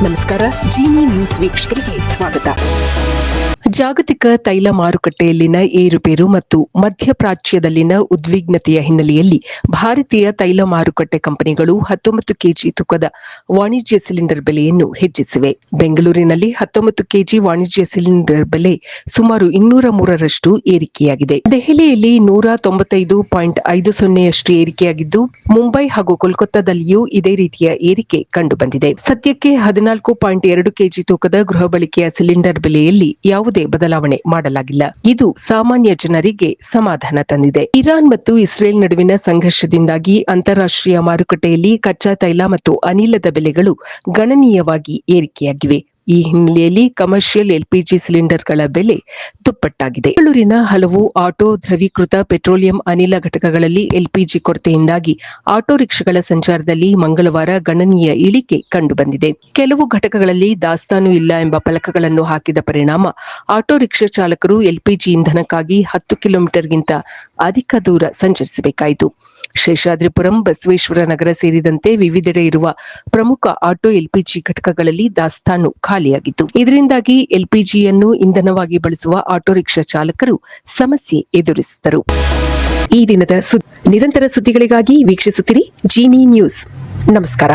ನಮಸ್ಕಾರ. ಜೀನಿ ನ್ಯೂಸ್ ವೀಕ್ಷಕರಿಗೆ ಸ್ವಾಗತ. ಜಾಗತಿಕ ತೈಲ ಮಾರುಕಟ್ಟೆಯಲ್ಲಿನ ಏರುಪೇರು ಮತ್ತು ಮಧ್ಯಪ್ರಾಚ್ಯದಲ್ಲಿನ ಉದ್ವಿಗ್ನತೆಯ ಹಿನ್ನೆಲೆಯಲ್ಲಿ ಭಾರತೀಯ ತೈಲ ಮಾರುಕಟ್ಟೆ ಕಂಪನಿಗಳು 19 ಕೆಜಿ ತೂಕದ ವಾಣಿಜ್ಯ ಸಿಲಿಂಡರ್ ಬೆಲೆಯನ್ನು ಹೆಚ್ಚಿಸಿವೆ. ಬೆಂಗಳೂರಿನಲ್ಲಿ 19 ಕೆಜಿ ವಾಣಿಜ್ಯ ಸಿಲಿಂಡರ್ ಬೆಲೆ ಸುಮಾರು 203ರಷ್ಟು ಏರಿಕೆಯಾಗಿದೆ. ದೆಹಲಿಯಲ್ಲಿ 195.50 ಏರಿಕೆಯಾಗಿದ್ದು, ಮುಂಬೈ ಹಾಗೂ ಕೋಲ್ಕತ್ತಾದಲ್ಲಿಯೂ ಇದೇ ರೀತಿಯ ಏರಿಕೆ ಕಂಡುಬಂದಿದೆ. ಸದ್ಯಕ್ಕೆ 14.2 ಕೆಜಿ ತೂಕದ ಗೃಹ ಬಳಕೆಯ ಸಿಲಿಂಡರ್ ಬೆಲೆಯಲ್ಲಿ ಯಾವುದೇ ಬದಲಾವಣೆ ಮಾಡಲಾಗಿಲ್ಲ. ಇದು ಸಾಮಾನ್ಯ ಜನರಿಗೆ ಸಮಾಧಾನ ತಂದಿದೆ. ಇರಾನ್ ಮತ್ತು ಇಸ್ರೇಲ್ ನಡುವಿನ ಸಂಘರ್ಷದಿಂದಾಗಿ ಅಂತಾರಾಷ್ಟ್ರೀಯ ಮಾರುಕಟ್ಟೆಯಲ್ಲಿ ಕಚ್ಚಾ ತೈಲ ಮತ್ತು ಅನಿಲದ ಬೆಲೆಗಳು ಗಣನೀಯವಾಗಿ ಏರಿಕೆಯಾಗಿವೆ. ಈ ಹಿನ್ನೆಲೆಯಲ್ಲಿ ಕಮರ್ಷಿಯಲ್ ಎಲ್ಪಿಜಿ ಸಿಲಿಂಡರ್ಗಳ ಬೆಲೆ ದುಪ್ಪಟ್ಟಾಗಿದೆ. ಬೆಂಗಳೂರಿನ ಹಲವು ಆಟೋ ದ್ರವೀಕೃತ ಪೆಟ್ರೋಲಿಯಂ ಅನಿಲ ಘಟಕಗಳಲ್ಲಿ ಎಲ್ಪಿಜಿ ಕೊರತೆಯಿಂದಾಗಿ ಆಟೋ ರಿಕ್ಷಾಗಳ ಸಂಚಾರದಲ್ಲಿ ಮಂಗಳವಾರ ಗಣನೀಯ ಇಳಿಕೆ ಕಂಡುಬಂದಿದೆ. ಕೆಲವು ಘಟಕಗಳಲ್ಲಿ ದಾಸ್ತಾನು ಇಲ್ಲ ಎಂಬ ಫಲಕಗಳನ್ನು ಹಾಕಿದ ಪರಿಣಾಮ ಆಟೋ ರಿಕ್ಷಾ ಚಾಲಕರು ಎಲ್ಪಿಜಿ ಇಂಧನಕ್ಕಾಗಿ 10 ಕಿಲೋಮೀಟರ್ಗಿಂತ ಅಧಿಕ ದೂರ ಸಂಚರಿಸಬೇಕಾಯಿತು. ಶೇಷಾದ್ರಿಪುರಂ, ಬಸವೇಶ್ವರ ನಗರ ಸೇರಿದಂತೆ ವಿವಿಧೆಡೆ ಇರುವ ಪ್ರಮುಖ ಆಟೋ ಎಲ್ಪಿಜಿ ಘಟಕಗಳಲ್ಲಿ ದಾಸ್ತಾನು ಖಾಲಿಯಾಗಿತ್ತು. ಇದರಿಂದಾಗಿ ಎಲ್ಪಿಜಿಯನ್ನು ಇಂಧನವಾಗಿ ಬಳಸುವ ಆಟೋ ರಿಕ್ಷಾ ಚಾಲಕರು ಸಮಸ್ಯೆ ಎದುರಿಸಿದರು. ಈ ದಿನದ ನಿರಂತರ ಸುದ್ದಿಗಳಿಗಾಗಿ ವೀಕ್ಷಿಸುತ್ತಿರಿ ಜೀನಿ ನ್ಯೂಸ್. ನಮಸ್ಕಾರ.